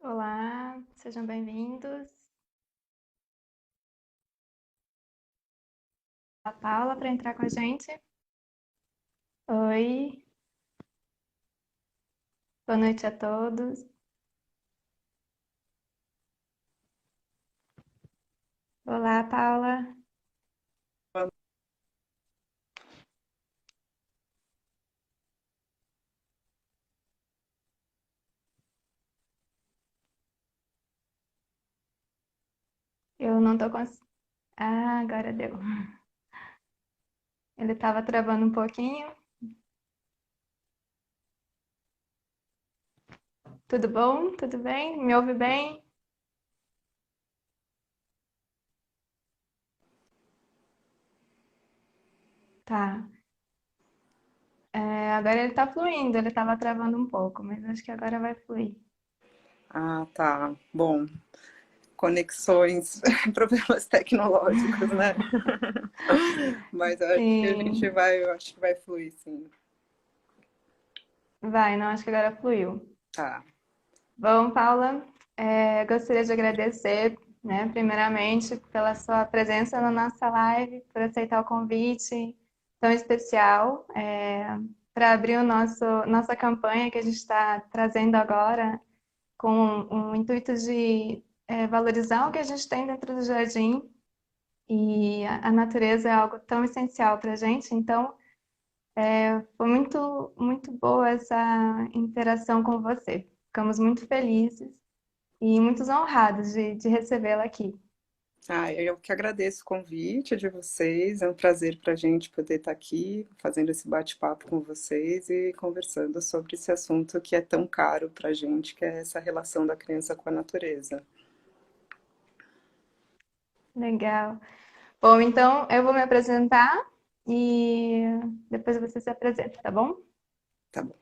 Olá, sejam bem-vindos. A Paula para entrar com a gente. Oi, boa noite a todos. Olá, Paula. Eu não tô conseguindo. Ah, agora deu. Ele estava travando um pouquinho. Tudo bom? Tudo bem? Me ouve bem? Tá. Agora ele tá fluindo. Ele estava travando um pouco, mas acho que agora vai fluir. Ah, tá. Bom, conexões, problemas tecnológicos, né? Mas eu acho que a gente Sim, vai, eu acho que vai fluir, sim. vai, não, acho que agora fluiu. Tá. Bom, Paula, gostaria de agradecer, né, primeiramente, pela sua presença na nossa live, por aceitar o convite tão especial, para abrir nossa campanha que a gente está trazendo agora, com o intuito de valorizar o que a gente tem dentro do jardim, e a natureza é algo tão essencial para a gente, então foi muito boa essa interação com você. Ficamos muito felizes e muito honrados de recebê-la aqui. Ah, eu que agradeço o convite de vocês. É um prazer para a gente poder estar aqui fazendo esse bate-papo com vocês e conversando sobre esse assunto que é tão caro para a gente, que é essa relação da criança com a natureza. Legal. Bom, então eu vou me apresentar e depois você se apresenta, tá bom? Tá bom.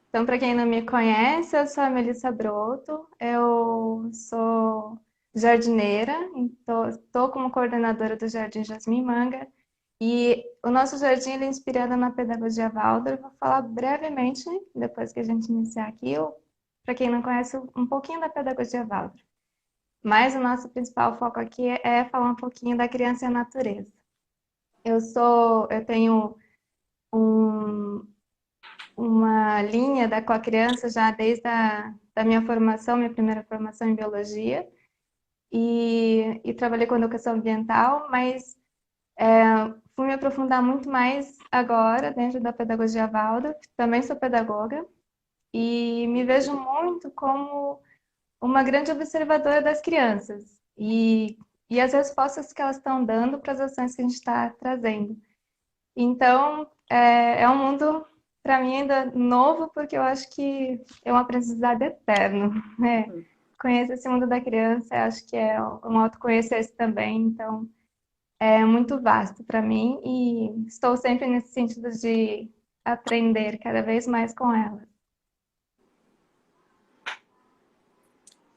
Então, para quem não me conhece, eu sou a Melissa Broto, eu sou jardineira, estou como coordenadora do Jardim Jasmim Manga e o nosso jardim ele é inspirado na pedagogia Waldorf. Eu vou falar brevemente, depois que a gente iniciar aqui, para quem não conhece, um pouquinho da pedagogia Waldorf. Mas o nosso principal foco aqui é falar um pouquinho da criança e a natureza. Eu tenho um, uma linha com a criança já desde da minha formação, minha primeira formação em biologia, e trabalhei com educação ambiental, mas fui me aprofundar muito mais agora dentro da pedagogia Waldorf. Também sou pedagoga e me vejo muito como uma grande observadora das crianças e as respostas que elas estão dando para as ações que a gente está trazendo. Então, é um mundo, para mim, ainda novo, porque eu acho que é um aprendizado eterno, né? Conhecer esse mundo da criança, eu acho que é um autoconhecer-se também, então é muito vasto para mim e estou sempre nesse sentido de aprender cada vez mais com ela.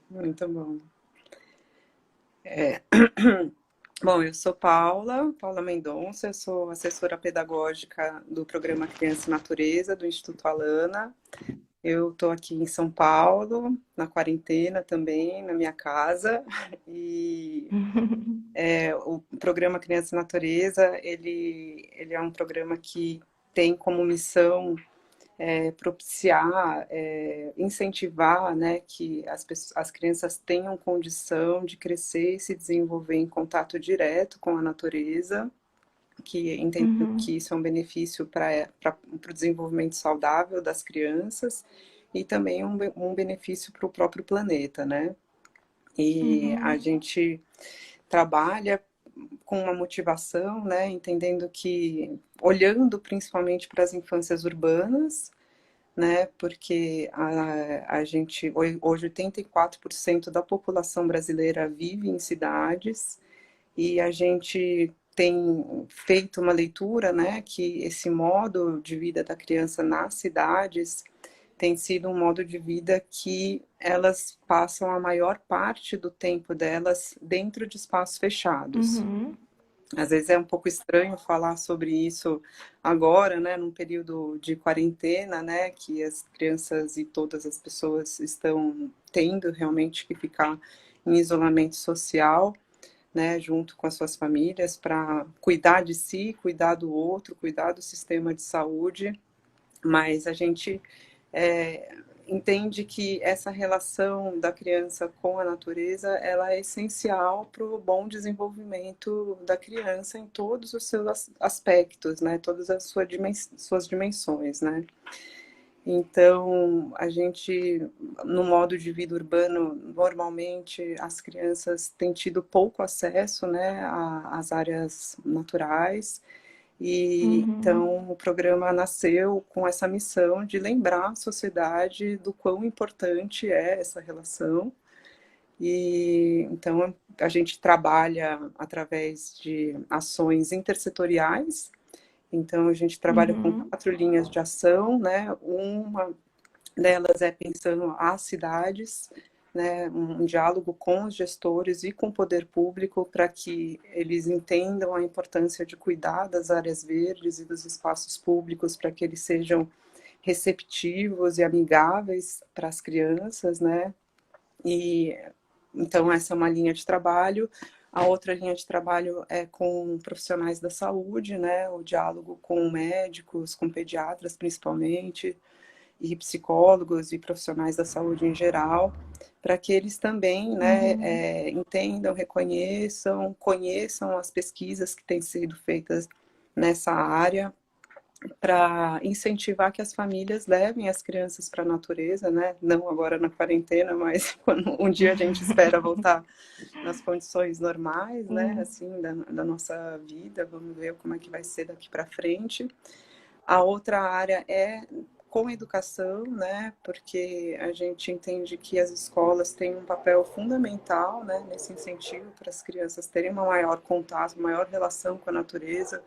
Muito bom. Bom, eu sou Paula Mendonça, eu sou assessora pedagógica do programa Criança e Natureza do Instituto Alana. Eu estou aqui em São Paulo, na quarentena também, na minha casa, e o programa Criança e Natureza, ele é um programa que tem como missão propiciar, incentivar, né, que as crianças tenham condição de crescer e se desenvolver em contato direto com a natureza, que entendo Uhum, que isso é um benefício para o desenvolvimento saudável das crianças e também um benefício para o próprio planeta, né? E a uhum, gente trabalha com uma motivação, né, entendendo que, olhando principalmente para as infâncias urbanas, né? Porque a gente, hoje 84% da população brasileira vive em cidades e a gente tem feito uma leitura, né, que esse modo de vida da criança nas cidades tem sido um modo de vida que elas passam a maior parte do tempo delas dentro de espaços fechados. uhum. Às vezes é um pouco estranho falar sobre isso agora, né, num período de quarentena, né, que as crianças e todas as pessoas estão tendo realmente que ficar em isolamento social, né, junto com as suas famílias, para cuidar de si, cuidar do outro, cuidar do sistema de saúde, mas a gente é, entende que essa relação da criança com a natureza ela é essencial para o bom desenvolvimento da criança em todos os seus aspectos, né, todas as suas dimensões, né. Então, a gente, no modo de vida urbano, normalmente as crianças têm tido pouco acesso, né, às áreas naturais, e Uhum, então o programa nasceu com essa missão de lembrar a sociedade do quão importante é essa relação. E então a gente trabalha através de ações intersetoriais. Então a gente trabalha com uhum, 4 linhas de ação, né? Uma delas é pensando as cidades, né, um diálogo com os gestores e com o poder público para que eles entendam a importância de cuidar das áreas verdes e dos espaços públicos para que eles sejam receptivos e amigáveis para as crianças, né? E então essa é uma linha de trabalho. A outra linha de trabalho é com profissionais da saúde, né? O diálogo com médicos, com pediatras principalmente, e psicólogos e profissionais da saúde em geral, para que eles também, né, uhum. entendam, reconheçam, conheçam as pesquisas que têm sido feitas nessa área, para incentivar que as famílias levem as crianças para a natureza, né? Não agora na quarentena, mas quando um dia a gente espera voltar nas condições normais, né? Sim. Assim, da nossa vida, vamos ver como é que vai ser daqui para frente. A outra área é com educação, né? Porque a gente entende que as escolas têm um papel fundamental, né, nesse incentivo para as crianças terem uma maior contato, uma maior relação com a natureza,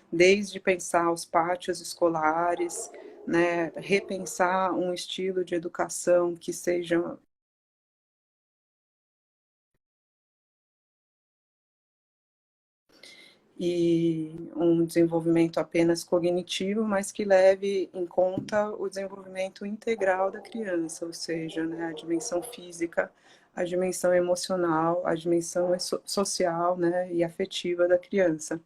desde pensar os pátios escolares, né, repensar um estilo de educação que seja e um desenvolvimento apenas cognitivo, mas que leve em conta o desenvolvimento integral da criança, ou seja, né, a dimensão física, a dimensão emocional, a dimensão social, né, e afetiva da criança.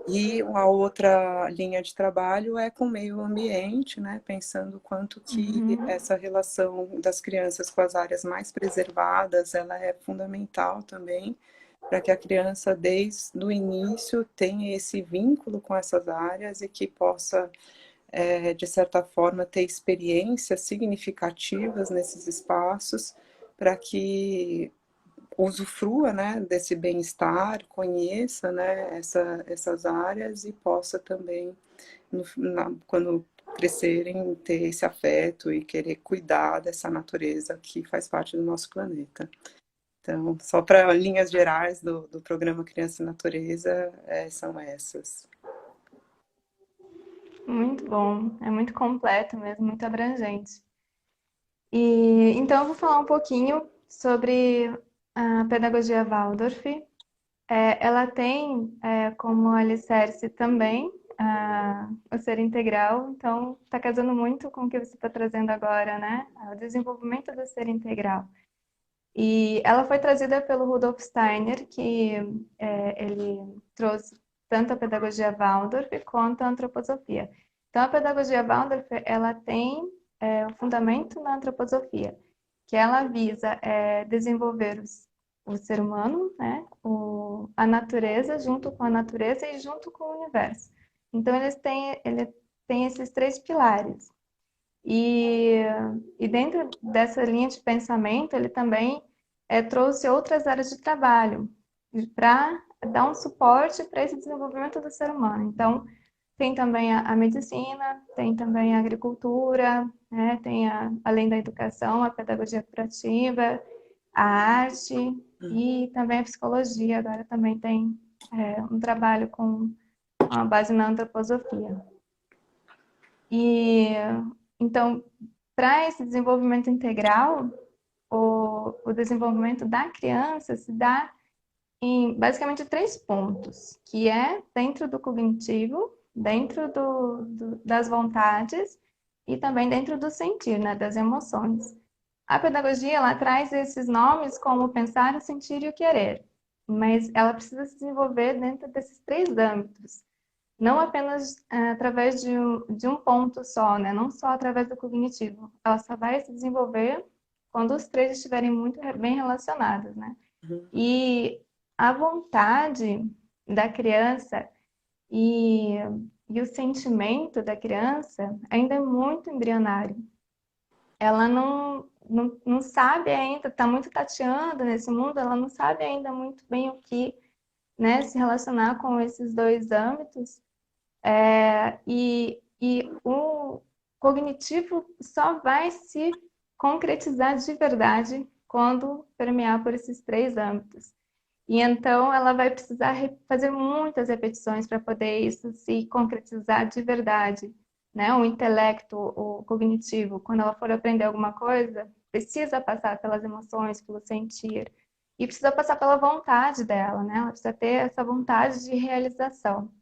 E a outra linha de trabalho é com o meio ambiente, né, pensando quanto que Uhum, essa relação das crianças com as áreas mais preservadas, ela é fundamental também para que a criança, desde o início, tenha esse vínculo com essas áreas e que possa, de certa forma, ter experiências significativas nesses espaços, para que usufrua, né, desse bem-estar, conheça, né, essas áreas e possa também, quando crescerem, ter esse afeto e querer cuidar dessa natureza que faz parte do nosso planeta. Então, só para linhas gerais do programa Criança e Natureza, são essas. muito bom. É muito completo mesmo, muito abrangente. E então eu vou falar um pouquinho sobre a pedagogia Waldorf. Ela tem como alicerce também o ser integral, então está casando muito com o que você está trazendo agora, né? O desenvolvimento do ser integral. E ela foi trazida pelo Rudolf Steiner, que ele trouxe tanto a pedagogia Waldorf quanto a antroposofia. Então, a pedagogia Waldorf, ela tem o fundamento na antroposofia, que ela visa desenvolver o ser humano, né, a natureza, junto com a natureza e junto com o universo. Então, ele tem esses três pilares. E, e dentro dessa linha de pensamento, ele também trouxe outras áreas de trabalho para dar um suporte para esse desenvolvimento do ser humano. Então, tem também a medicina, tem também a agricultura, né? Tem além da educação, a pedagogia curativa, a arte e também a psicologia. Agora também tem um trabalho com uma base na antroposofia. E então, para esse desenvolvimento integral, o desenvolvimento da criança se dá em basicamente três pontos, que é dentro do cognitivo, dentro das vontades e também dentro do sentir, né, das emoções. A pedagogia, ela traz esses nomes como pensar, o sentir e o querer, mas ela precisa se desenvolver dentro desses três âmbitos, não apenas através de um ponto só, né, não só através do cognitivo. Ela só vai se desenvolver quando os três estiverem muito bem relacionados, né? Uhum. E a vontade da criança e, e o sentimento da criança ainda é muito embrionário. Ela não sabe ainda, está muito tateando nesse mundo, ela não sabe ainda muito bem o que, né, se relacionar com esses dois âmbitos. E o cognitivo só vai se concretizar de verdade quando permear por esses três âmbitos. E então ela vai precisar fazer muitas repetições para poder isso se concretizar de verdade, né? O intelecto, o cognitivo, quando ela for aprender alguma coisa, precisa passar pelas emoções, pelo sentir, e precisa passar pela vontade dela, né? Ela precisa ter essa vontade de realização.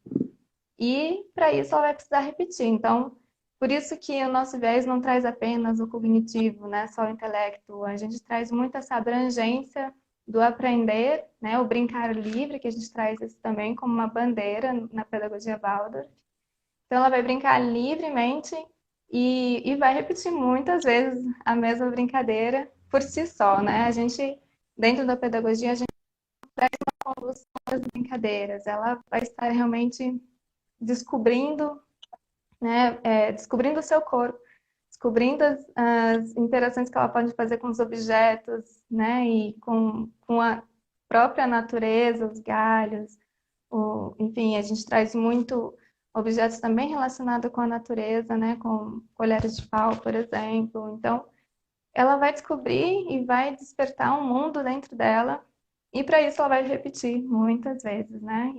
E para isso ela vai precisar repetir. Então, por isso que o nosso viés não traz apenas o cognitivo, né, só o intelecto. A gente traz muito essa abrangência do aprender, né, o brincar livre, que a gente traz isso também como uma bandeira na pedagogia Waldorf. Então, ela vai brincar livremente e vai repetir muitas vezes a mesma brincadeira por si só, né? A gente, dentro da pedagogia, a gente traz uma condução das brincadeiras. Ela vai estar realmente descobrindo, né, descobrindo o seu corpo, descobrindo as interações que ela pode fazer com os objetos, né, e com a própria natureza, os galhos, enfim, a gente traz muito objetos também relacionados com a natureza, né, com colheres de pau, por exemplo. Então, ela vai descobrir e vai despertar um mundo dentro dela. E para isso ela vai repetir muitas vezes, né?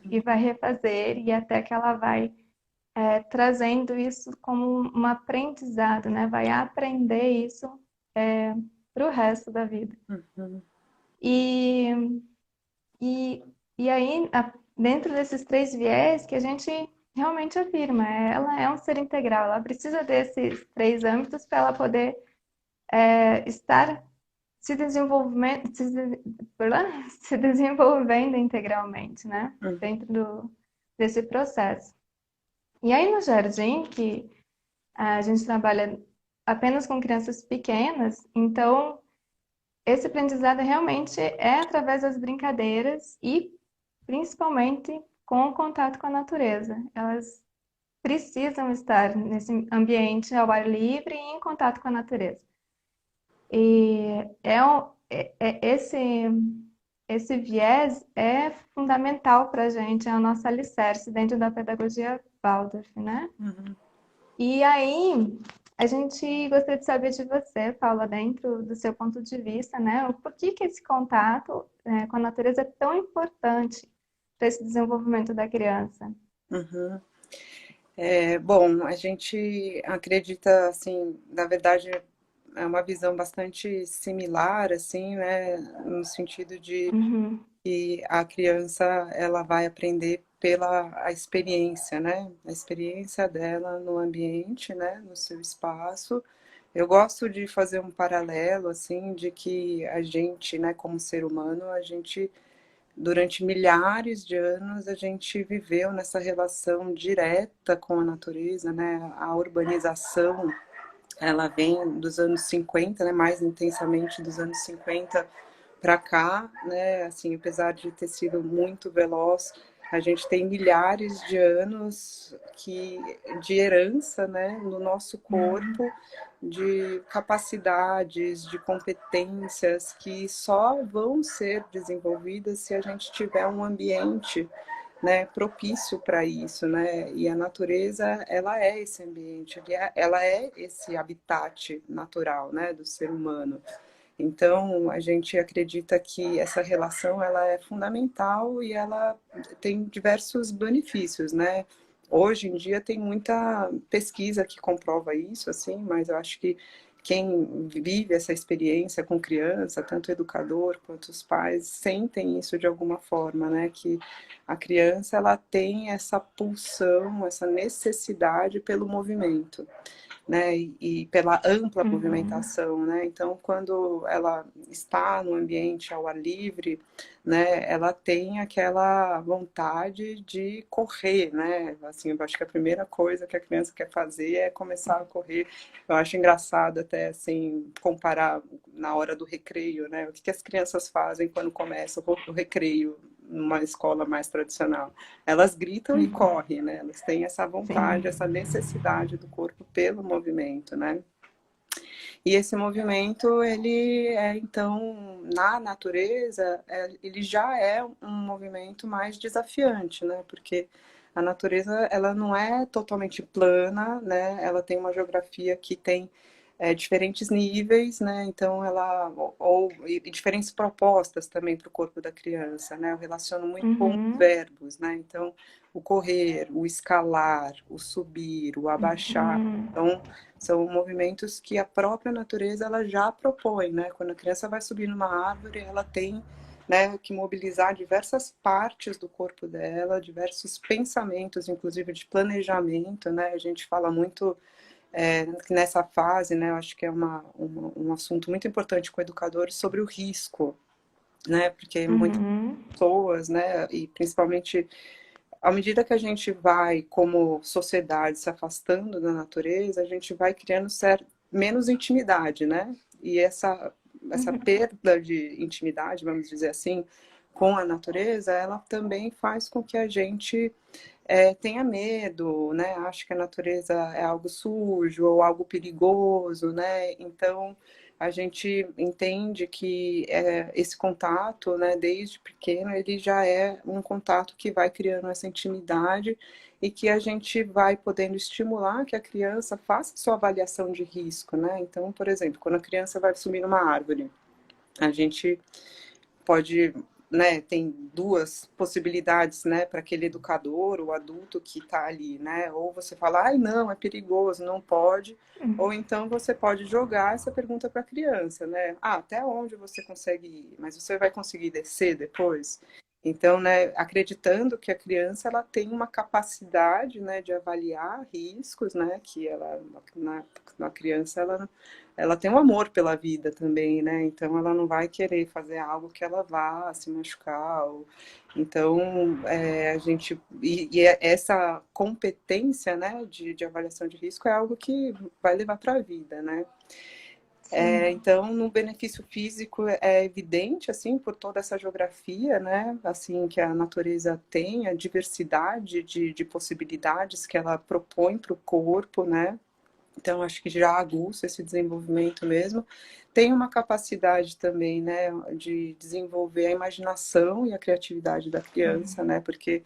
E vai refazer, e até que ela vai trazendo isso como um aprendizado, né? Vai aprender isso para o resto da vida. Uhum. E, e, e aí, dentro desses três viés que a gente realmente afirma, ela é um ser integral, ela precisa desses três âmbitos para ela poder estar se desenvolvendo, se desenvolvendo integralmente, né? Uhum. Dentro desse processo. E aí no jardim, que a gente trabalha apenas com crianças pequenas, então esse aprendizado realmente é através das brincadeiras e principalmente com o contato com a natureza. Elas precisam estar nesse ambiente ao ar livre e em contato com a natureza. E esse viés é fundamental para a gente, é o nosso alicerce dentro da pedagogia Waldorf, né? Uhum. E aí, a gente gostaria de saber de você, Paula, dentro do seu ponto de vista, né? O porquê que esse contato, com a natureza é tão importante para esse desenvolvimento da criança? Uhum. Bom, a gente acredita, assim, na verdade, é uma visão bastante similar, assim, né, no sentido de Uhum, que a criança, ela vai aprender pela a experiência, né, a experiência dela no ambiente, né, no seu espaço. Eu gosto de fazer um paralelo, assim, de que a gente, né, como ser humano, a gente durante milhares de anos a gente viveu nessa relação direta com a natureza, né? A urbanização, ela vem dos anos 50, né? Mais intensamente dos anos 50 para cá, né? Assim, apesar de ter sido muito veloz, a gente tem milhares de anos de herança, né, no nosso corpo, de capacidades, de competências que só vão ser desenvolvidas se a gente tiver um ambiente, né, propício para isso, né? E a natureza, ela é esse ambiente, ela é esse habitat natural, né, do ser humano. Então, a gente acredita que essa relação ela é fundamental e ela tem diversos benefícios, né? Hoje em dia tem muita pesquisa que comprova isso, assim, mas eu acho que quem vive essa experiência com criança, tanto o educador quanto os pais, sentem isso de alguma forma, né? Que a criança, ela tem essa pulsão, essa necessidade pelo movimento, né, e pela ampla Uhum. movimentação, né? Então, quando ela está no ambiente ao ar livre, né, ela tem aquela vontade de correr, né? Assim, eu acho que a primeira coisa que a criança quer fazer é começar a correr. Eu acho engraçado até assim comparar na hora do recreio, né? O que as crianças fazem quando começa o recreio numa escola mais tradicional? Elas gritam e Uhum. correm, né? Elas têm essa vontade, Sim. essa necessidade do corpo pelo movimento, né? E esse movimento, ele é, então, na natureza, ele já é um movimento mais desafiante, né? Porque a natureza, ela não é totalmente plana, né? Ela tem uma geografia que tem diferentes níveis, né? Então, e diferentes propostas também para o corpo da criança, né? Eu relaciono muito com os Uhum. verbos, né? Então, o correr, o escalar, o subir, o abaixar. Uhum. Então, são movimentos que a própria natureza ela já propõe, né? Quando a criança vai subir numa árvore, ela tem, né, que mobilizar diversas partes do corpo dela, diversos pensamentos, inclusive de planejamento, né? A gente fala muito nessa fase, né? Eu acho que é um assunto muito importante com educadores sobre o risco, né? Porque muitas Uhum. pessoas, né, e principalmente à medida que a gente vai, como sociedade, se afastando da natureza, a gente vai criando menos intimidade, né? E essa Uhum. perda de intimidade, vamos dizer assim, com a natureza, ela também faz com que a gente tenha medo, né? Acho que a natureza é algo sujo ou algo perigoso, né? Então a gente entende que esse contato, né, desde pequeno, ele já é um contato que vai criando essa intimidade e que a gente vai podendo estimular que a criança faça sua avaliação de risco, né? Então, por exemplo, quando a criança vai subir numa árvore, a gente pode, né, tem duas possibilidades, né, para aquele educador, o adulto que está ali, né, ou você fala, ai, não, é perigoso, não pode, ou então você pode jogar essa pergunta para a criança, né, até onde você consegue ir, mas você vai conseguir descer depois? Então, né, acreditando que a criança ela tem uma capacidade, né, de avaliar riscos, né, que na criança ela tem um amor pela vida também, né? Então ela não vai querer fazer algo que ela vá se machucar. Então a gente essa competência, né, de avaliação de risco é algo que vai levar para a vida, né? Sim. Então, no benefício físico é evidente, assim, por toda essa geografia, né, assim, que a natureza tem, a diversidade de possibilidades que ela propõe para o corpo, né, então acho que já aguça esse desenvolvimento mesmo. Tem uma capacidade também, né, de desenvolver a imaginação e a criatividade da criança, né, porque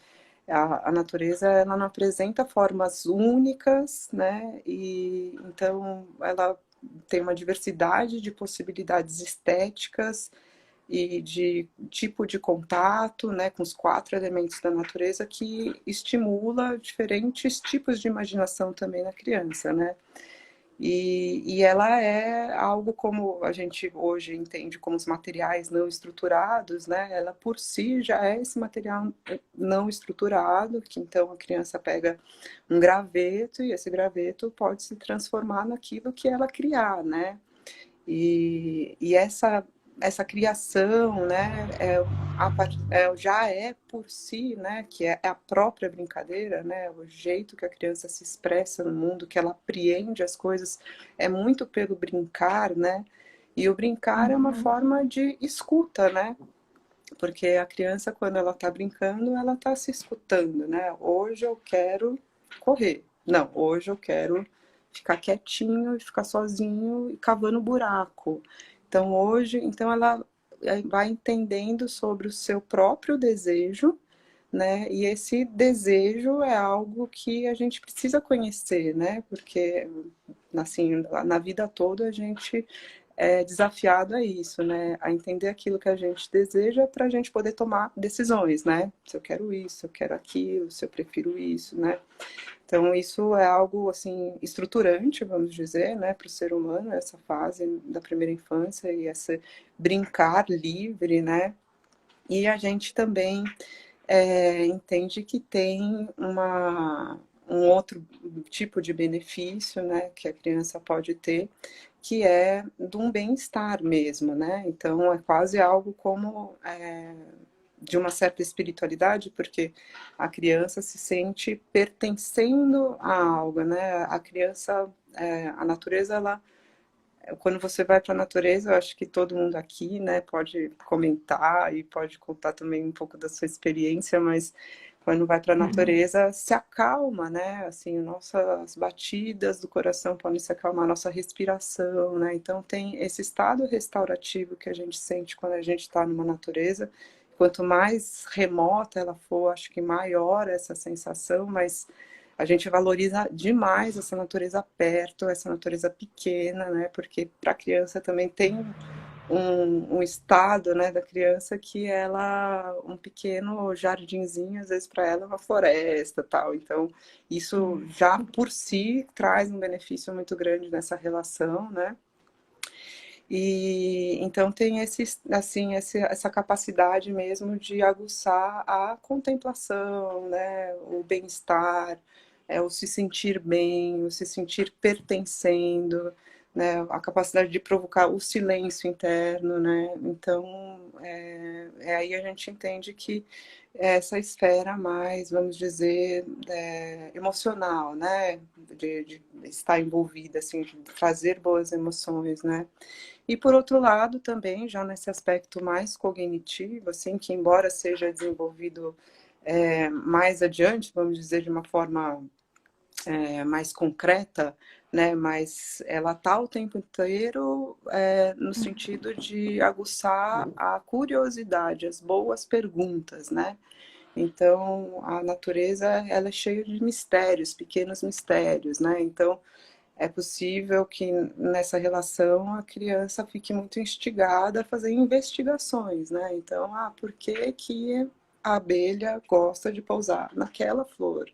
a natureza ela não apresenta formas únicas, né, e então ela tem uma diversidade de possibilidades estéticas e de tipo de contato, né, com os quatro elementos da natureza que estimula diferentes tipos de imaginação também na criança, né? E ela é algo como a gente hoje entende como os materiais não estruturados, né? Ela por si já é esse material não estruturado, que então a criança pega um graveto e esse graveto pode se transformar naquilo que ela criar, né? E essa criação, né, já é por si, né, que é a própria brincadeira, né, o jeito que a criança se expressa no mundo, que ela apreende as coisas, é muito pelo brincar, né, e o brincar é uma Uhum. forma de escuta, né, porque a criança, quando ela está brincando, ela está se escutando, né, hoje eu quero correr, não, hoje eu quero ficar quietinho e ficar sozinho e cavando buraco. Então hoje, então ela vai entendendo sobre o seu próprio desejo, né? E esse desejo é algo que a gente precisa conhecer, né? Porque assim, na vida toda a gente é desafiado a isso, né? A entender aquilo que a gente deseja para a gente poder tomar decisões, né? Se eu quero isso, se eu quero aquilo, se eu prefiro isso, né? Então, isso é algo, assim, estruturante, vamos dizer, né, para o ser humano, essa fase da primeira infância e esse brincar livre, né? E a gente também entende que tem um outro tipo de benefício, né, que a criança pode ter, que é de um bem-estar mesmo, né? Então, é quase algo como de uma certa espiritualidade, porque a criança se sente pertencendo a algo, né? A criança, a natureza, ela, quando você vai para a natureza, eu acho que todo mundo aqui, né, pode comentar e pode contar também um pouco da sua experiência, mas quando vai para a Uhum. natureza, se acalma, né? Assim, nossas batidas do coração podem se acalmar, nossa respiração, né? Então tem esse estado restaurativo que a gente sente quando a gente está numa natureza. Quanto mais remota ela for, acho que maior essa sensação, mas a gente valoriza demais essa natureza perto, essa natureza pequena, né? Porque para a criança também tem um estado, né, da criança que ela, um pequeno jardinzinho, às vezes para ela é uma floresta, tal. Então, isso já por si traz um benefício muito grande nessa relação, né? E então tem essa capacidade mesmo de aguçar a contemplação, né, o bem-estar, o se sentir bem, o se sentir pertencendo, né, a capacidade de provocar o silêncio interno, né? Então, aí a gente entende que essa esfera mais, vamos dizer, emocional, né, de estar envolvida, assim, de trazer boas emoções, né? E por outro lado, também, já nesse aspecto mais cognitivo, assim, que embora seja desenvolvido mais adiante, vamos dizer, de uma forma mais concreta, né, mas ela está o tempo inteiro no sentido de aguçar a curiosidade, as boas perguntas, né? Então, a natureza, ela é cheia de mistérios, pequenos mistérios, né? Então, é possível que nessa relação a criança fique muito instigada a fazer investigações, né? Então, por que que a abelha gosta de pousar naquela flor?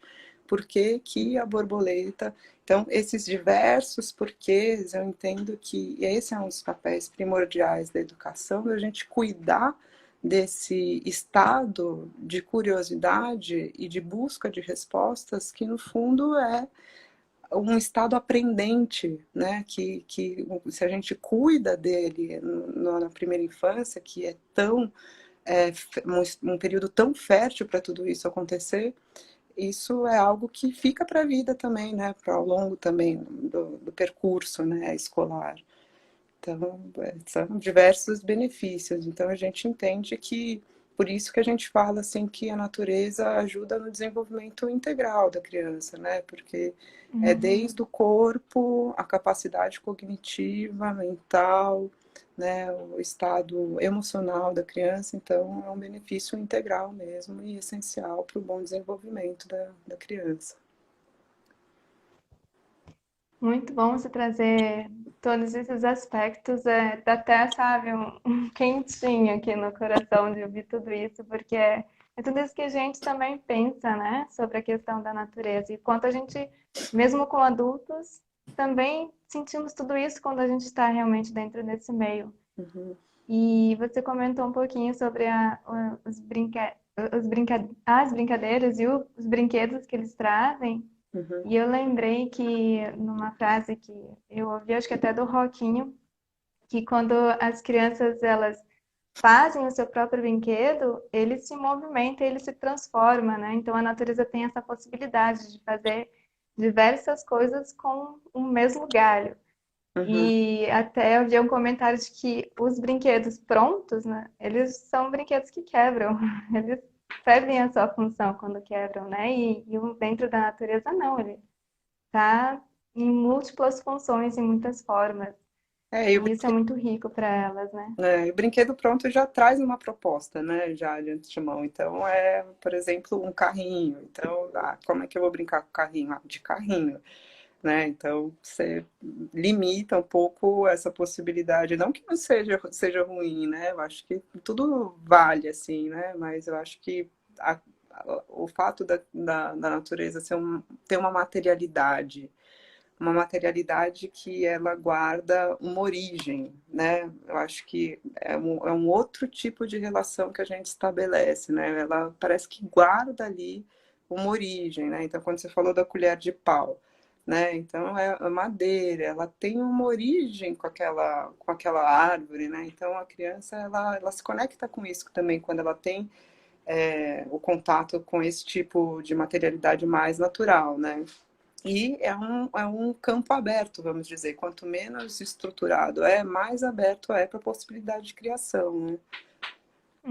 Por que que a borboleta... Então, esses diversos porquês, eu entendo que esse é um dos papéis primordiais da educação, da gente cuidar desse estado de curiosidade e de busca de respostas que, no fundo, é um estado aprendente, né? Que se a gente cuida dele na primeira infância, que é tão um período tão fértil para tudo isso acontecer, isso é algo que fica para a vida também, né? Para ao longo também do percurso, né, escolar. Então, são diversos benefícios. Então, a gente entende que, por isso que a gente fala assim que a natureza ajuda no desenvolvimento integral da criança, né? Porque é Uhum. desde o corpo, a capacidade cognitiva, mental, né? O estado emocional da criança. Então, é um benefício integral mesmo e essencial para o bom desenvolvimento da criança. Muito bom você trazer todos esses aspectos. Dá até, sabe, um quentinho aqui no coração de ouvir tudo isso, porque é tudo isso que a gente também pensa, né, sobre a questão da natureza. E quanto a gente, mesmo com adultos, também sentimos tudo isso quando a gente está realmente dentro desse meio. Uhum, E você comentou um pouquinho sobre as brincadeiras e os brinquedos que eles trazem. uhum, E eu lembrei que, numa frase que eu ouvi, acho que até do Roquinho, que quando as crianças elas fazem o seu próprio brinquedo, ele se movimenta, ele se transforma, né? Então a natureza tem essa possibilidade de fazer diversas coisas com o mesmo galho. uhum. E até eu vi um comentário de que os brinquedos prontos, né? Eles são brinquedos que quebram. Eles servem a sua função quando quebram, né? E o dentro da natureza não, ele tá em múltiplas funções, em muitas formas. E o E isso é muito rico para elas, né? o brinquedo pronto já traz uma proposta, né? Já de antemão. Então, por exemplo, um carrinho. Então, como é que eu vou brincar com o carrinho? De carrinho. né? Então, você limita um pouco essa possibilidade. Não que não seja ruim, né? Eu acho que tudo vale, assim, né? Mas eu acho que o fato da natureza ter uma materialidade que ela guarda uma origem, né? Eu acho que é um outro tipo de relação que a gente estabelece, né? Ela parece que guarda ali uma origem, né? Então, quando você falou da colher de pau, né? Então, é a madeira, ela tem uma origem com aquela árvore, né? Então, a criança, ela se conecta com isso também, quando ela tem o contato com esse tipo de materialidade mais natural, né? E é um campo aberto, vamos dizer. Quanto menos estruturado mais aberto para a possibilidade de criação, né?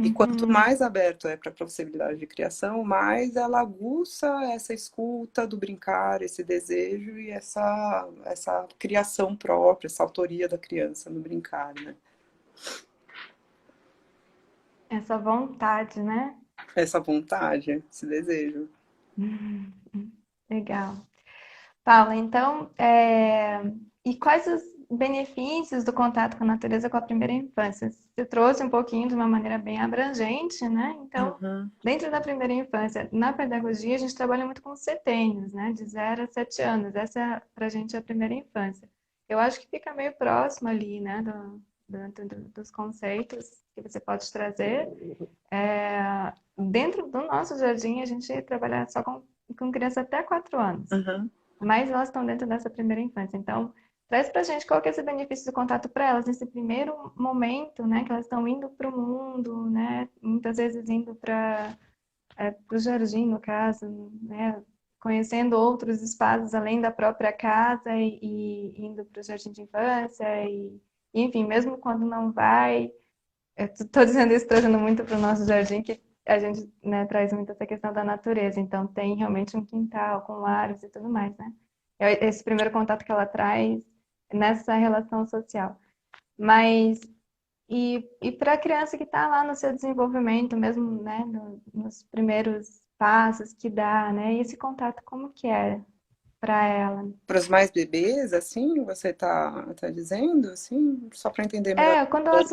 E quanto Uhum. mais aberto para a possibilidade de criação, mais ela aguça essa escuta do brincar, esse desejo e essa criação própria, essa autoria da criança no brincar, né? Essa vontade, né? Essa vontade, esse desejo. Uhum. Legal. Paula, então, e quais os benefícios do contato com a natureza com a primeira infância? Você trouxe um pouquinho de uma maneira bem abrangente, né? Então, Uhum, dentro da primeira infância, na pedagogia, a gente trabalha muito com os setênios, né? De 0 a 7 anos. Essa, para a gente, é a primeira infância. Eu acho que fica meio próximo ali, né? Dos conceitos que você pode trazer. Dentro do nosso jardim, a gente trabalha só com criança até 4 anos, uhum. mas elas estão dentro dessa primeira infância. Então, traz pra gente qual que é esse benefício do contato para elas nesse primeiro momento, né, que elas estão indo para o mundo, né, muitas vezes indo para o jardim, no caso, né, conhecendo outros espaços além da própria casa e indo para o jardim de infância enfim, mesmo quando não vai, eu estou dizendo isso trazendo muito para o nosso jardim, que a gente, né, traz muito essa questão da natureza. Então, tem realmente um quintal com árvores e tudo mais, né? É esse primeiro contato que ela traz nessa relação social. Mas, e para a criança que está lá no seu desenvolvimento, mesmo, né, nos primeiros passos que dá, né? E esse contato, como que é para ela? Para os mais bebês, assim, você tá dizendo, assim, só para entender melhor. Quando elas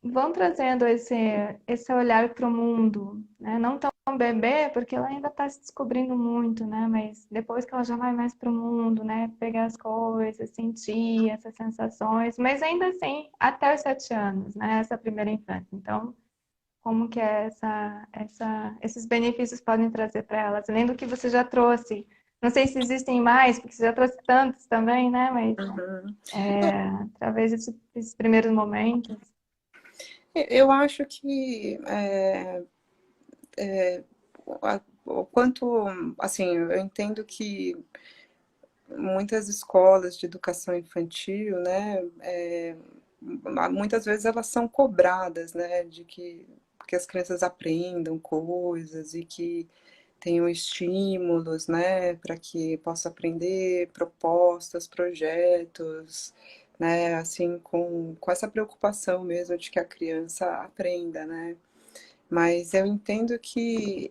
vão trazendo esse olhar para o mundo, né? Não tão bebê, porque ela ainda está se descobrindo muito, né? Mas depois que ela já vai mais para o mundo, né? Pegar as coisas, sentir essas sensações, mas ainda assim, até os 7 anos, né? Essa primeira infância. Então, como que é esses benefícios podem trazer para elas? Além do que você já trouxe. Não sei se existem mais, porque você já trouxe tantos também, né? Mas Uhum. através desses primeiros momentos. Eu acho que o quanto, assim, eu entendo que muitas escolas de educação infantil, né, muitas vezes elas são cobradas, né, de que as crianças aprendam coisas e que tenham estímulos, né, para que possa aprender propostas, projetos, né, assim, com essa preocupação mesmo de que a criança aprenda, né. Mas eu entendo que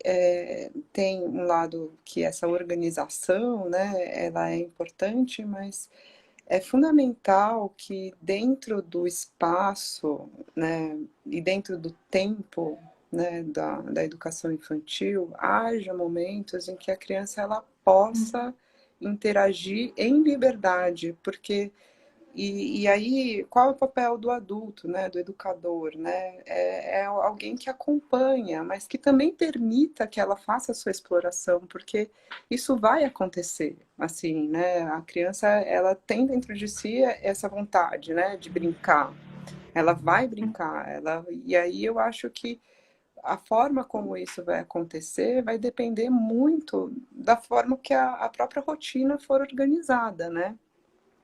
tem um lado que essa organização, né, ela é importante, mas é fundamental que dentro do espaço, né, e dentro do tempo, né, da educação infantil, haja momentos em que a criança ela possa interagir em liberdade, porque e aí, qual é o papel do adulto, né, do educador, né? É alguém que acompanha, mas que também permita que ela faça a sua exploração, porque isso vai acontecer, assim, né? A criança, ela tem dentro de si essa vontade, né, de brincar. Ela vai brincar, e aí eu acho que a forma como isso vai acontecer vai depender muito da forma que a própria rotina for organizada, né?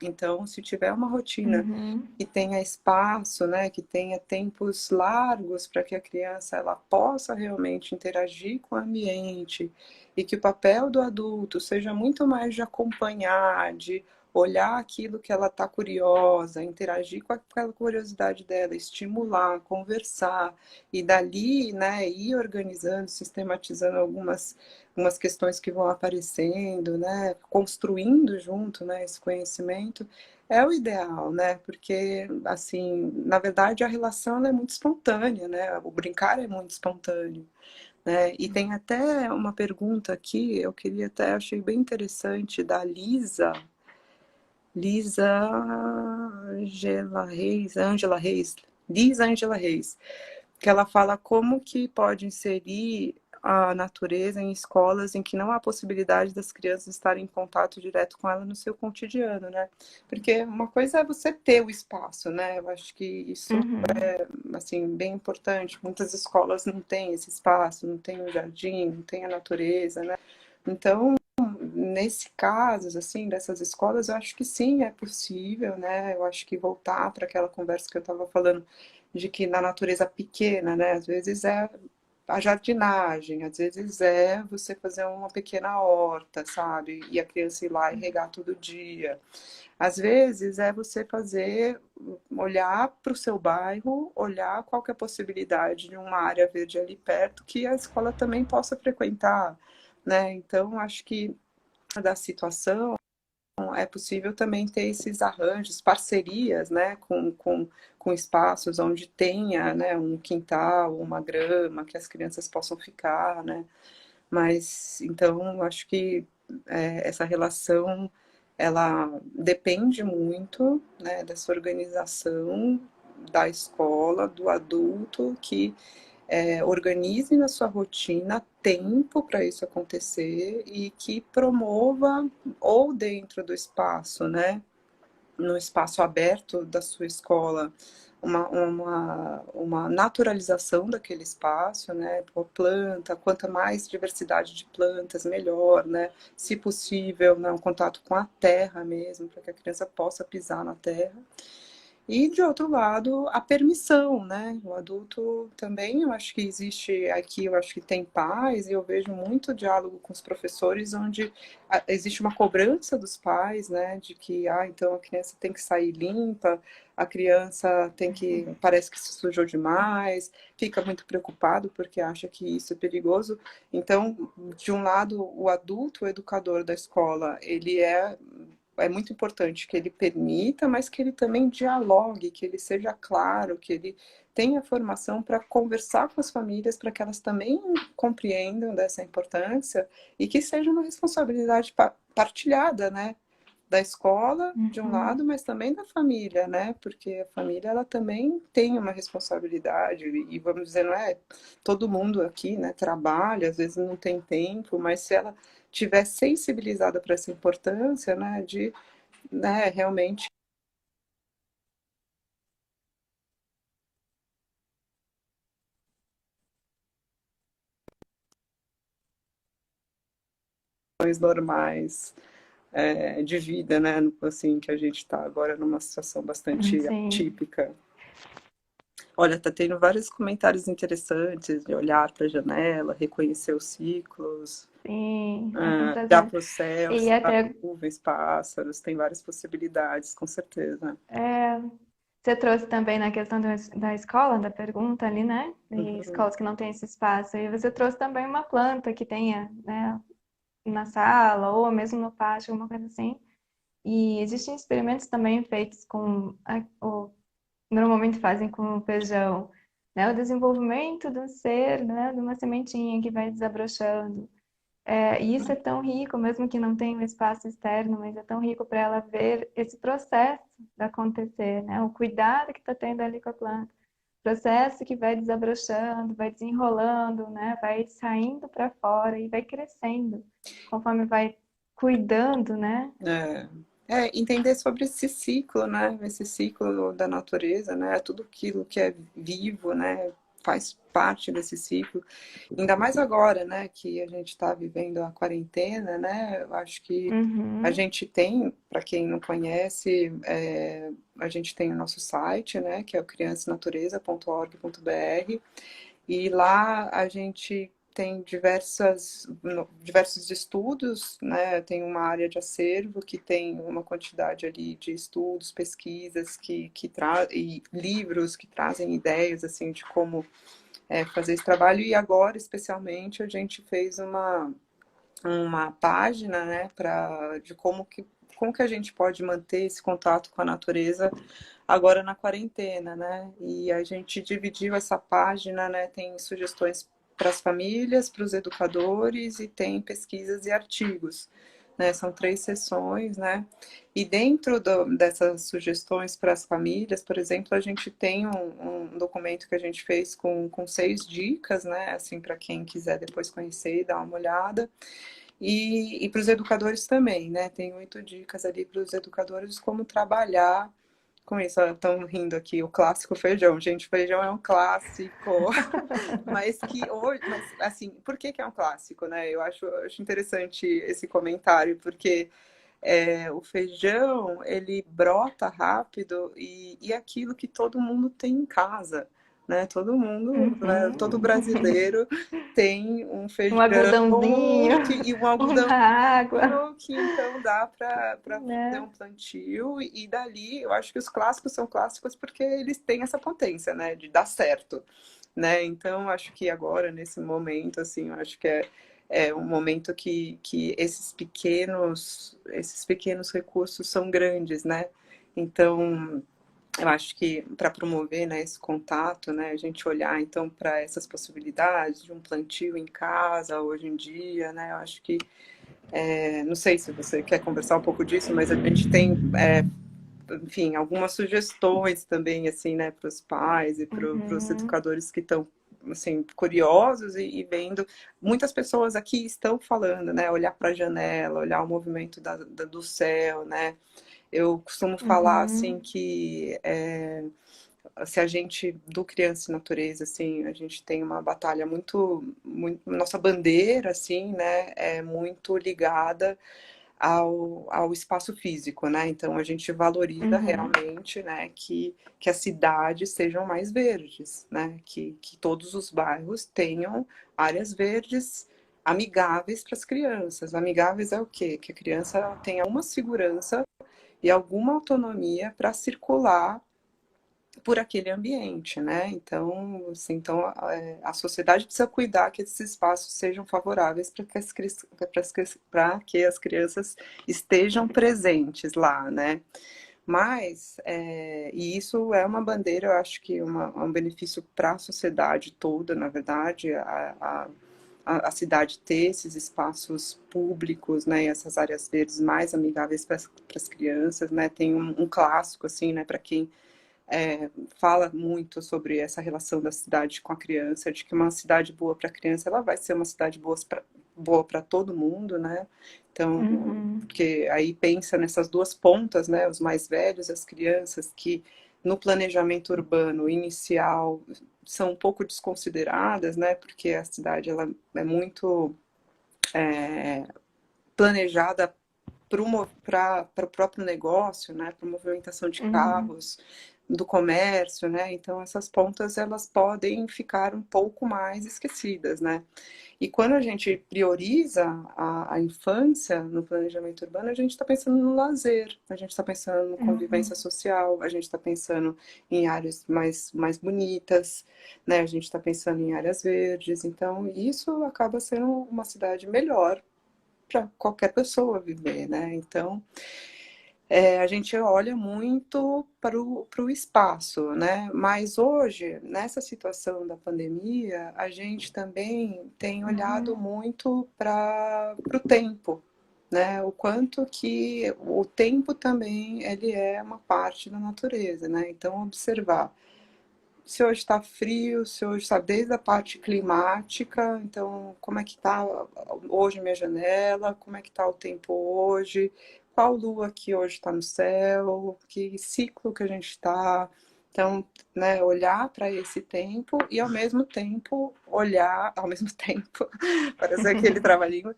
Então, se tiver uma rotina Uhum. que tenha espaço, né, que tenha tempos largos para que a criança ela possa realmente interagir com o ambiente e que o papel do adulto seja muito mais de acompanhar, de olhar aquilo que ela está curiosa, interagir com aquela curiosidade dela, estimular, conversar, e dali, né, ir organizando, sistematizando algumas questões que vão aparecendo, né, construindo junto, né, esse conhecimento, é o ideal, né, porque, assim, na verdade a relação ela é muito espontânea, né, o brincar é muito espontâneo. Né? E tem até uma pergunta aqui, eu queria até, achei bem interessante, da Lisa Angela Reis, que ela fala como que pode inserir a natureza em escolas em que não há possibilidade das crianças estarem em contato direto com ela no seu cotidiano, né? Porque uma coisa é você ter o espaço, né? Eu acho que isso Uhum. é, assim, bem importante. Muitas escolas não têm esse espaço, não tem o jardim, não tem a natureza, né? Então, nesse caso, assim, dessas escolas, eu acho que sim, é possível, né? Eu acho que voltar para aquela conversa que eu estava falando de que na natureza pequena, né? Às vezes é a jardinagem, às vezes é você fazer uma pequena horta, sabe? E a criança ir lá e regar todo dia. Às vezes é você fazer, olhar para o seu bairro, olhar qual que é a possibilidade de uma área verde ali perto que a escola também possa frequentar, né? Então, acho que da situação é possível também ter esses arranjos, parcerias, né, com espaços onde tenha, né, um quintal, uma grama, que as crianças possam ficar, né, mas, então, acho que essa relação, ela depende muito, né, dessa organização da escola, do adulto, que organize na sua rotina tempo para isso acontecer e que promova ou dentro do espaço, né, no espaço aberto da sua escola, uma naturalização daquele espaço, né, por planta, quanto mais diversidade de plantas, melhor, né, se possível, né, um contato com a terra mesmo, para que a criança possa pisar na terra. E, de outro lado, a permissão, né? O adulto também, eu acho que existe aqui, eu acho que tem pais, e eu vejo muito diálogo com os professores, onde existe uma cobrança dos pais, né? De que, então a criança tem que sair limpa, a criança tem que, parece que se sujou demais, fica muito preocupado porque acha que isso é perigoso. Então, de um lado, o adulto, o educador da escola, ele é muito importante que ele permita, mas que ele também dialogue, que ele seja claro, que ele tenha formação para conversar com as famílias, para que elas também compreendam dessa importância e que seja uma responsabilidade partilhada, né? Da escola, de um Uhum. lado, mas também da família, né? Porque a família, ela também tem uma responsabilidade, e vamos dizer, não é todo mundo aqui, né, trabalha, às vezes não tem tempo, mas se ela tiver sensibilizada para essa importância, né, de, né, realmente questões normais de vida, né, assim, que a gente está agora numa situação bastante Sim, atípica. Olha, tá tendo vários comentários interessantes de olhar para a janela, reconhecer os ciclos, sim, é com olhar prazer. para o céu, E observar até nuvens, pássaros, tem várias possibilidades, com certeza. é, você trouxe também na questão da escola, da pergunta ali, né? De Uhum. escolas que não têm esse espaço. E você trouxe também uma planta que tenha, né, na sala ou mesmo no pátio, alguma coisa assim. E existem experimentos também feitos com, normalmente fazem com o feijão, né? O desenvolvimento do ser, né, de uma sementinha que vai desabrochando. E isso é tão rico, mesmo que não tenha um espaço externo, mas é tão rico para ela ver esse processo de acontecer, né? O cuidado que está tendo ali com a planta. Processo que vai desabrochando, vai desenrolando, né? Vai saindo para fora e vai crescendo conforme vai cuidando, né? É, entender sobre esse ciclo, né? Esse ciclo da natureza, né? Tudo aquilo que é vivo, né? Faz parte desse ciclo. Ainda mais agora, né? Que a gente está vivendo a quarentena, né? Eu acho que a Uhum, gente tem, para quem não conhece, a gente tem o nosso site, né? Que é o criançanatureza.org.br. E lá a gente tem diversos estudos, né? Tem uma área de acervo que tem uma quantidade ali de estudos, pesquisas e livros que trazem ideias assim de como fazer esse trabalho. E agora, especialmente, a gente fez uma página, né, de como que a gente pode manter esse contato com a natureza agora na quarentena, né? E a gente dividiu essa página, né? Tem sugestões para as famílias, para os educadores e tem pesquisas e artigos. Né, são 3 sessões, né? E dentro dessas sugestões para as famílias, por exemplo, a gente tem um documento que a gente fez com 6 dicas, né? Assim, para quem quiser depois conhecer e dar uma olhada. E para os educadores também, né? Tem 8 dicas ali para os educadores como trabalhar com isso. Estão rindo aqui, o clássico feijão. Gente, feijão é um clássico, mas assim, por que é um clássico, né? Eu acho interessante esse comentário, porque o feijão, ele brota rápido e é aquilo que todo mundo tem em casa, né? Todo mundo, né? Uhum. Todo brasileiro tem um Um feijão algodãozinho, e um algodão uma água, que então dá para fazer né? um plantio e dali eu acho que os clássicos são clássicos porque eles têm essa potência, né, de dar certo, né? Então acho que agora nesse momento assim, eu acho que é um momento que esses pequenos recursos são grandes, né? Então eu acho que para promover, né, esse contato, né, a gente olhar então para essas possibilidades de um plantio em casa hoje em dia, né, eu acho que não sei se você quer conversar um pouco disso, mas a gente tem, enfim, algumas sugestões também, assim, né, para os pais e para os Uhum. educadores que estão, assim, curiosos e vendo. Muitas pessoas aqui estão falando, né, olhar para a janela, olhar o movimento do céu, né. Eu costumo falar, assim, Uhum. que se a gente, do Criança e Natureza, assim, a gente tem uma batalha nossa bandeira, assim, né, é muito ligada ao espaço físico, né? Então a gente valoriza Uhum. realmente, né, que as cidades sejam mais verdes, né? Que todos os bairros tenham áreas verdes amigáveis para as crianças. Amigáveis é o quê? Que a criança ela tenha uma segurança e alguma autonomia para circular por aquele ambiente, né? Então, assim, a sociedade precisa cuidar que esses espaços sejam favoráveis para que as crianças estejam presentes lá, né? Mas, e isso é uma bandeira, eu acho que um benefício para a sociedade toda, na verdade, a cidade ter esses espaços públicos, né, e essas áreas verdes mais amigáveis para as crianças, né, tem um clássico, assim, né, para quem fala muito sobre essa relação da cidade com a criança, de que uma cidade boa para a criança, ela vai ser uma cidade boa para todo mundo, né? Então, Uhum. porque aí pensa nessas duas pontas, né? Os mais velhos, as crianças, que no planejamento urbano inicial são um pouco desconsideradas, né? Porque a cidade ela é muito planejada para o próprio negócio, né, para a movimentação de Uhum. carros, do comércio, né, então essas pontas elas podem ficar um pouco mais esquecidas, né. E quando a gente prioriza a infância no planejamento urbano, a gente está pensando no lazer, a gente está pensando no convivência Uhum. social, a gente está pensando em áreas mais bonitas, né, a gente está pensando em áreas verdes, então isso acaba sendo uma cidade melhor para qualquer pessoa viver, né? Então, a gente olha muito para o espaço, né? Mas hoje, nessa situação da pandemia, a gente também tem olhado Uhum. muito para o tempo, né? O quanto que o tempo também ele é uma parte da natureza, né? Então, observar se hoje está frio, se hoje está desde a parte climática, então como é que está hoje minha janela, como é que está o tempo hoje, qual lua que hoje está no céu, que ciclo que a gente está. Então, né, olhar para esse tempo e ao mesmo tempo olhar, ao mesmo tempo, parece aquele trava-língua,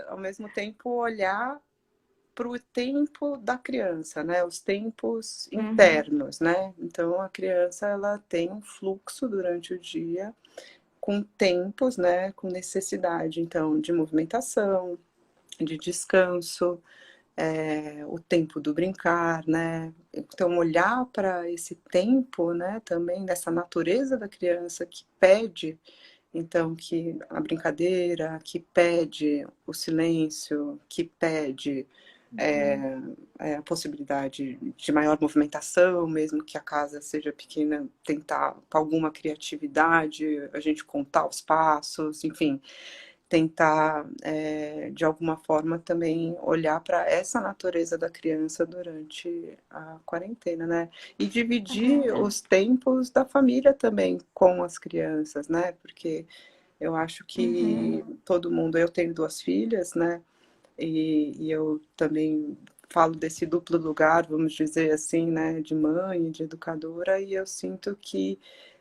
ao mesmo tempo olhar para o tempo da criança, né? Os tempos Uhum. internos, né? Então a criança ela tem um fluxo durante o dia com tempos, né, com necessidade, então, de movimentação, de descanso, o tempo do brincar, né? Então, olhar para esse tempo, né, também dessa natureza da criança que pede, então, que a brincadeira, que pede o silêncio, que pede a possibilidade de maior movimentação, mesmo que a casa seja pequena, tentar com alguma criatividade, a gente contar os passos, enfim, tentar de alguma forma também olhar para essa natureza da criança durante a quarentena, né? E dividir Uhum. os tempos da família também com as crianças, né? Porque eu acho que Uhum. todo mundo, eu tenho duas filhas, né? E eu também falo desse duplo lugar, vamos dizer assim, né, de mãe, de educadora, e eu sinto que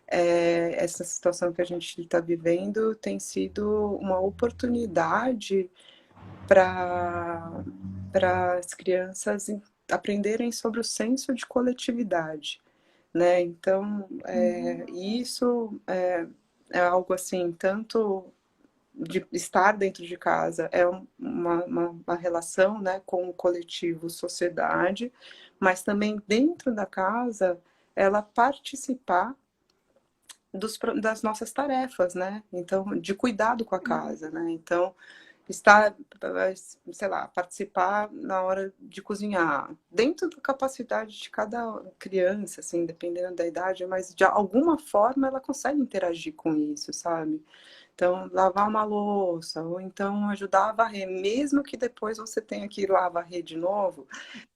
essa situação que a gente está vivendo tem sido uma oportunidade para as crianças aprenderem sobre o senso de coletividade, né? Então, Uhum. isso é algo assim, tanto de estar dentro de casa é uma relação, né, com o coletivo, sociedade, mas também dentro da casa ela participar das nossas tarefas, né? Então, de cuidado com a Uhum. casa, né? Então, estar, sei lá, participar na hora de cozinhar, dentro da capacidade de cada criança, assim, dependendo da idade, mas de alguma forma ela consegue interagir com isso, sabe? Então, lavar uma louça, ou então ajudar a varrer, mesmo que depois você tenha que ir lá varrer de novo,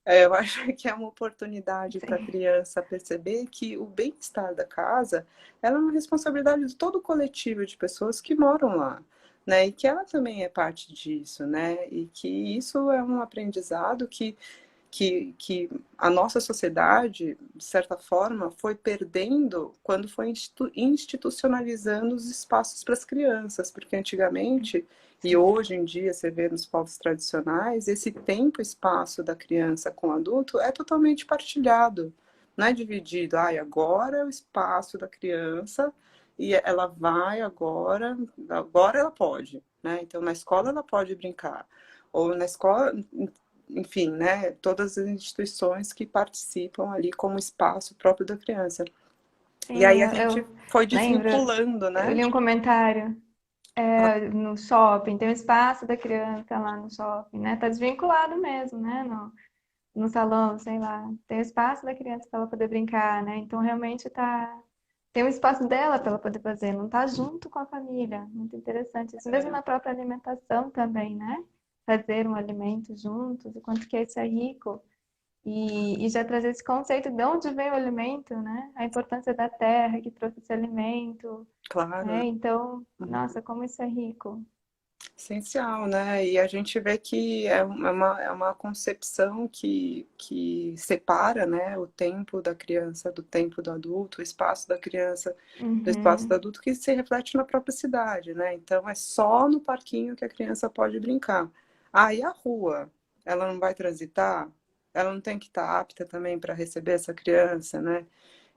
eu acho que é uma oportunidade para a Sim. criança perceber que o bem-estar da casa ela é uma responsabilidade de todo o coletivo de pessoas que moram lá, né? E que ela também é parte disso, né? E que isso é um aprendizado que a nossa sociedade, de certa forma, foi perdendo quando foi institucionalizando os espaços para as crianças, porque antigamente e Sim. hoje em dia você vê nos povos tradicionais, esse tempo e espaço da criança com o adulto é totalmente partilhado, não é dividido. Ah, agora é o espaço da criança e ela vai agora ela pode, né? Então na escola ela pode brincar. Ou na escola, enfim, né, todas as instituições que participam ali como espaço próprio da criança. E Sim, aí a eu gente foi lembro, desvinculando, eu né? li um comentário no shopping, tem um espaço da criança lá no shopping, né? Tá desvinculado mesmo, né? No salão, sei lá. Tem o espaço da criança para ela poder brincar, né? Então realmente tem um espaço dela para ela poder fazer, não tá junto com a família. Muito interessante. Isso mesmo na própria alimentação também, né? Fazer um alimento juntos, o quanto que isso é rico. E já trazer esse conceito de onde vem o alimento, né? A importância da terra que trouxe esse alimento, Claro, né? né? Então, nossa, como isso é rico. Essencial, né? E a gente vê que é uma concepção que separa, né, o tempo da criança do tempo do adulto, o espaço da criança do espaço do Uhum. adulto, que se reflete na própria cidade, né? Então é só no parquinho que a criança pode brincar. Ah, e a rua? Ela não vai transitar? Ela não tem que estar apta também para receber essa criança, né?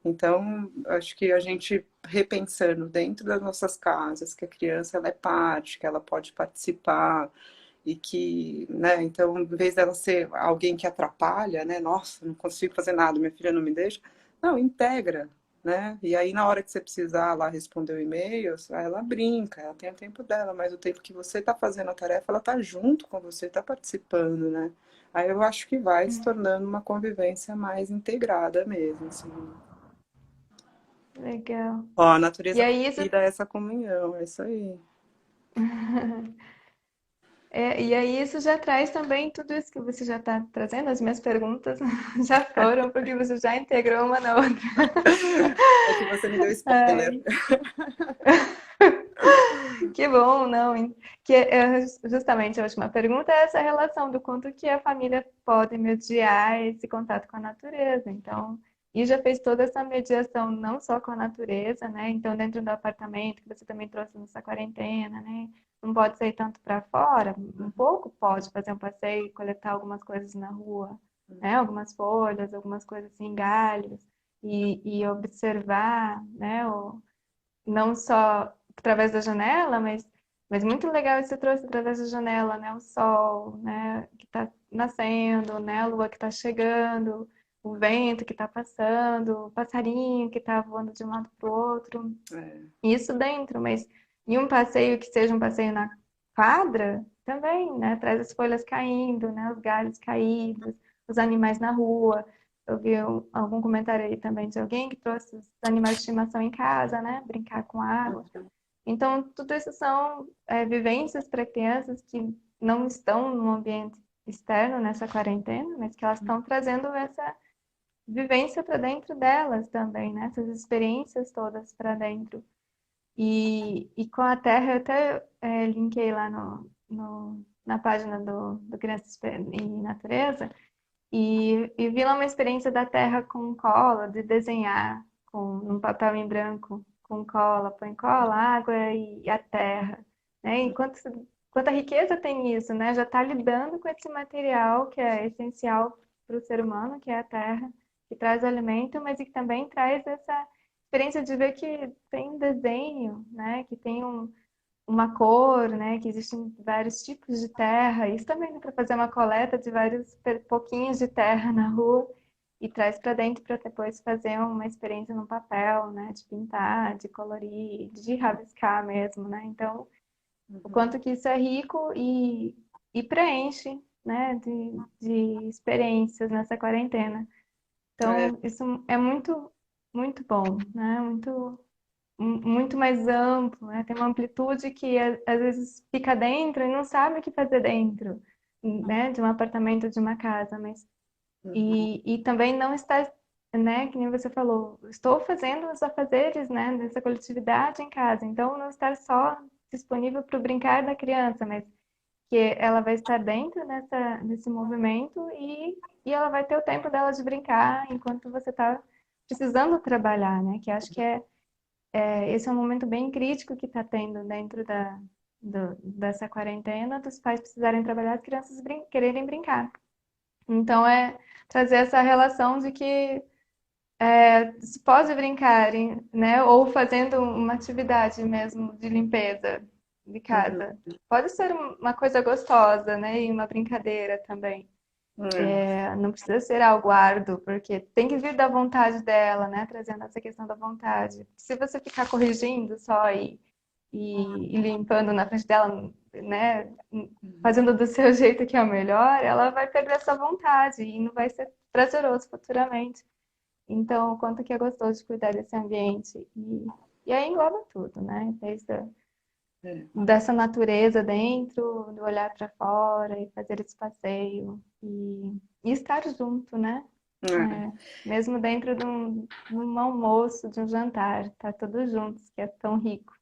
Então, acho que a gente repensando dentro das nossas casas, que a criança ela é parte, que ela pode participar e que, né, então, em vez dela ser alguém que atrapalha, né, nossa, não consigo fazer nada, minha filha não me deixa, não, integra, né? E aí na hora que você precisar lá responder o e-mail, ela brinca, ela tem o tempo dela, mas o tempo que você está fazendo a tarefa, ela está junto com você, está participando, né? Aí eu acho que vai se tornando uma convivência mais integrada mesmo, assim. Legal. Ó, a E natureza aí isso, convida a essa comunhão, é isso aí. e aí isso já traz também tudo isso que você já está trazendo. As minhas perguntas já foram, porque você já integrou uma na outra. É que você me deu spoiler. Ai, que bom, não. Justamente a última pergunta é essa relação do quanto que a família pode mediar esse contato com a natureza. Então, e já fez toda essa mediação não só com a natureza, né? Então, dentro do apartamento, que você também trouxe nessa quarentena, né? Não pode sair tanto para fora, um pouco pode fazer um passeio, coletar algumas coisas na rua, né? Algumas folhas, algumas coisas assim, galhos, e observar, né? Não só através da janela, mas muito legal isso que você trouxe através da janela, né? O sol, né, que está nascendo, né? A lua que está chegando, o vento que está passando, o passarinho que está voando de um lado para o outro. É, Isso dentro, mas em um passeio que seja um passeio na quadra, também, né? Traz as folhas caindo, né? Os galhos caídos, os animais na rua. Eu vi algum comentário aí também de alguém que trouxe os animais de estimação em casa, né? Brincar com água. Então, tudo isso são vivências para crianças que não estão no ambiente externo nessa quarentena, mas que elas estão trazendo essa vivência para dentro delas também, né? Essas experiências todas para dentro. E com a Terra, eu até linkei lá na página do Crianças e Natureza, e vi lá uma experiência da Terra com cola, de desenhar com um papel em branco, com cola, põe cola, água e a terra, né? Quanta riqueza tem isso, né? Já está lidando com esse material que é essencial para o ser humano, que é a terra, que traz o alimento, mas que também traz essa experiência de ver que tem um desenho, né? Que tem uma cor, né? Que existem vários tipos de terra. Isso também dá para fazer uma coleta de vários pouquinhos de terra na rua e traz para dentro para depois fazer uma experiência no papel, né? De pintar, de colorir, de rabiscar mesmo, né? Então, o quanto que isso é rico e preenche, né? De experiências nessa quarentena. é, Então, isso é muito bom, né? Muito mais amplo, né? Tem uma amplitude que às vezes fica dentro e não sabe o que fazer dentro, né? De um apartamento, de uma casa, mas e também não está, né? Que nem você falou, estou fazendo os afazeres, né? Dessa coletividade em casa, então não estar só disponível para o brincar da criança, mas que ela vai estar dentro desse movimento e ela vai ter o tempo dela de brincar enquanto você está precisando trabalhar, né? Que acho que esse é um momento bem crítico que está tendo dentro dessa quarentena, dos pais precisarem trabalhar, as crianças quererem brincar. Então, é trazer essa relação de que se pode brincar, né? Ou fazendo uma atividade mesmo de limpeza de uhum, casa. Pode ser uma coisa gostosa, né? E uma brincadeira também. é, Não precisa ser algo árduo, porque tem que vir da vontade dela, né? Trazendo essa questão da vontade. Se você ficar corrigindo só e limpando na frente dela, né? Fazendo do seu jeito que é o melhor, ela vai perder essa vontade e não vai ser prazeroso futuramente. Então, o quanto que é gostoso de cuidar desse ambiente. E aí engloba tudo, né? Desde é, dessa natureza dentro, do olhar para fora e fazer esse passeio e estar junto, né? é. É, mesmo dentro de um almoço, de um jantar, tá todos juntos, que é tão rico.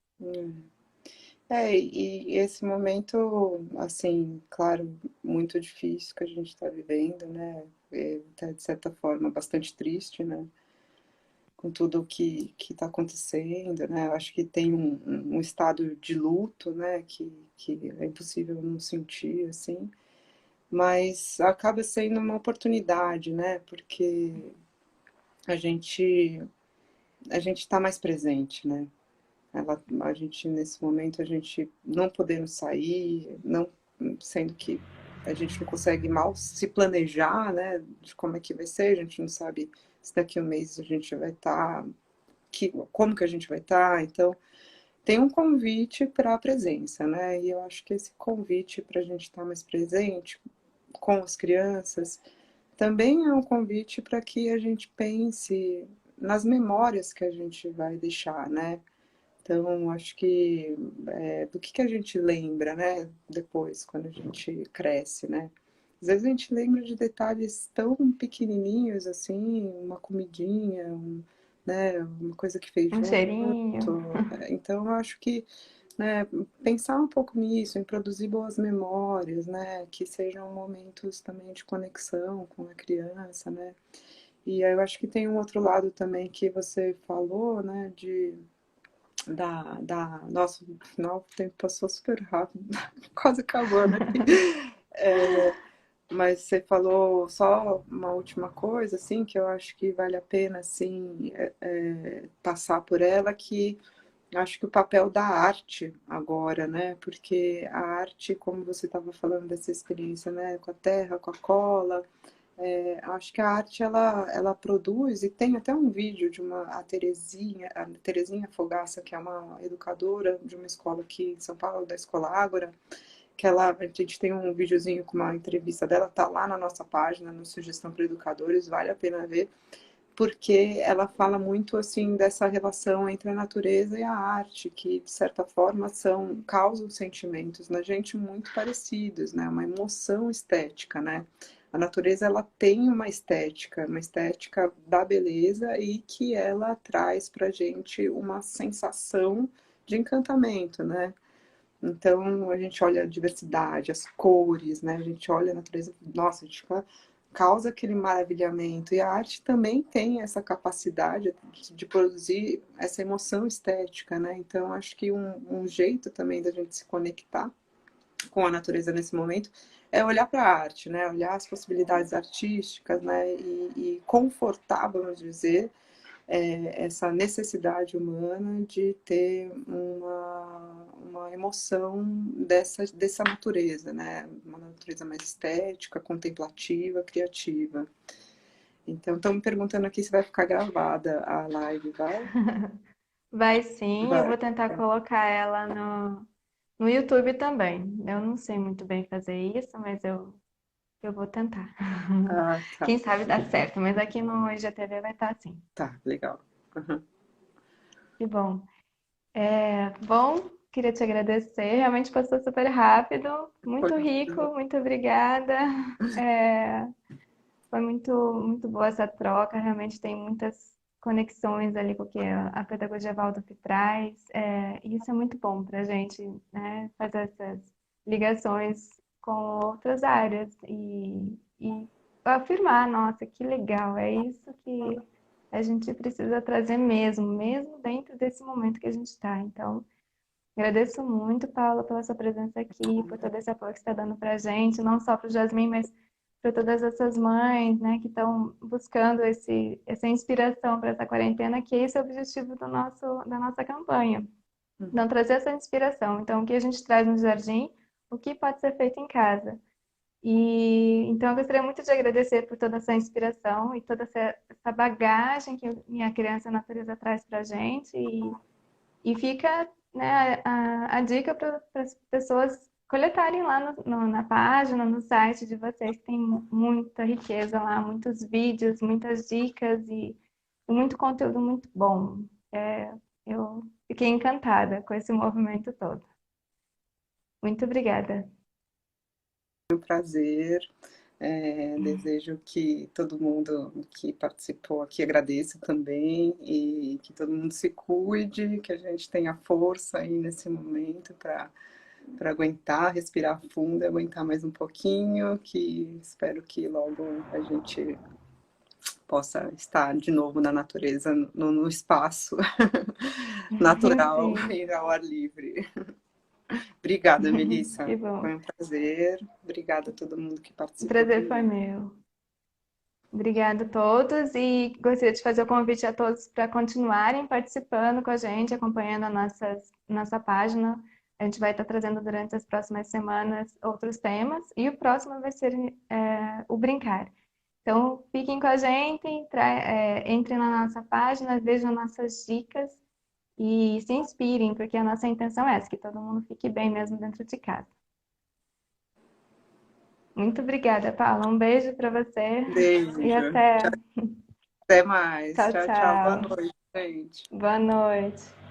E esse momento, assim, claro, muito difícil que a gente está vivendo, né? Tá, de certa forma, bastante triste, né? Com tudo o que está acontecendo, né? Eu acho que tem um estado de luto, né? Que é impossível não sentir, assim. Mas acaba sendo uma oportunidade, né? Porque a gente a gente está mais presente, né? A gente, nesse momento, a gente não podendo sair, não, sendo que a gente não consegue mal se planejar, né, de como é que vai ser, a gente não sabe se daqui a um mês a gente vai estar, como que a gente vai estar, então tem um convite para a presença, né, e eu acho que esse convite para a gente estar mais presente com as crianças também é um convite para que a gente pense nas memórias que a gente vai deixar, né, então, acho que do que a gente lembra, né, depois, quando a gente cresce, né? Às vezes a gente lembra de detalhes tão pequenininhos, assim, uma comidinha, né, uma coisa que fez Um junto. cheirinho. Então, eu acho que, né, pensar um pouco nisso, em produzir boas memórias, né, que sejam momentos também de conexão com a criança, né? E aí eu acho que tem um outro lado também que você falou, né, nossa, no final o tempo passou super rápido, quase acabando aqui. Mas você falou só uma última coisa, assim, que eu acho que vale a pena, assim, passar por ela, que acho que o papel da arte agora, né? Porque a arte, como você estava falando dessa experiência, né, com a terra, com a cola, acho que a arte ela produz, e tem até um vídeo de a Terezinha Fogaça, que é uma educadora de uma escola aqui em São Paulo, da Escola Ágora, que a gente tem um videozinho com uma entrevista dela, tá lá na nossa página, no Sugestão para Educadores, vale a pena ver, porque ela fala muito assim dessa relação entre a natureza e a arte, que de certa forma causam sentimentos na gente muito parecidos, né? Uma emoção estética, né? A natureza ela tem uma estética da beleza e que ela traz para gente uma sensação de encantamento, né? Então a gente olha a diversidade, as cores, né? A gente olha a natureza, nossa, a gente causa aquele maravilhamento. E a arte também tem essa capacidade de produzir essa emoção estética, né? Então acho que um jeito também da gente se conectar com a natureza nesse momento é olhar para a arte, né? Olhar as possibilidades artísticas, né? E confortar, vamos dizer, essa necessidade humana de ter uma emoção dessa natureza, né? Uma natureza mais estética, contemplativa, criativa. Então, estão me perguntando aqui se vai ficar gravada a live, vai? Vai sim, eu Vai. vou tentar colocar ela no YouTube também. Eu não sei muito bem fazer isso, mas eu vou tentar. Ah, tá. Quem sabe dá certo, mas aqui no IGTV vai estar assim. Tá, legal. Uhum. Que bom. Bom, queria te agradecer. Realmente passou super rápido, Foi muito rico, muito obrigada. É, Foi muito boa essa troca. Realmente tem muitas conexões ali com o que a pedagogia Waldorf traz. E isso é muito bom para a gente, né, fazer essas ligações com outras áreas e afirmar, nossa, que legal, é isso que a gente precisa trazer mesmo dentro desse momento que a gente está. Então, agradeço muito, Paula, pela sua presença aqui, por todo esse apoio que você está dando para a gente, não só para o Jasmine, mas para todas essas mães, né, que estão buscando essa inspiração para essa quarentena, que esse é o objetivo da nossa campanha. Então, trazer essa inspiração. Então, o que a gente traz no jardim, o que pode ser feito em casa. E então eu gostaria muito de agradecer por toda essa inspiração e toda essa bagagem que minha criança a natureza traz para a gente. E fica, né, a dica para as pessoas coletarem lá na página, no site de vocês, que tem muita riqueza lá, muitos vídeos, muitas dicas e muito conteúdo muito bom. Eu fiquei encantada com esse movimento todo. Muito obrigada. um prazer. Desejo que todo mundo que participou aqui agradeça também e que todo mundo se cuide, que a gente tenha força aí nesse momento para aguentar, respirar fundo, aguentar mais um pouquinho, que espero que logo a gente possa estar de novo na natureza, no espaço natural Sim, e ao ar livre. Obrigada, Melissa. que bom. Foi um prazer. Obrigada a todo mundo que O participou prazer foi também. meu. Obrigada a todos e gostaria de fazer o convite a todos para continuarem participando com a gente, acompanhando nossa página. A gente vai estar trazendo durante as próximas semanas outros temas e o próximo vai ser o brincar. Então, fiquem com a gente, entrem na nossa página, vejam nossas dicas e se inspirem, porque a nossa intenção é essa, que todo mundo fique bem mesmo dentro de casa. Muito obrigada, Paula. Um beijo para você e Beijo. até. Até mais. Tchau, Tchau, tchau. Boa tchau. noite, gente. Boa noite.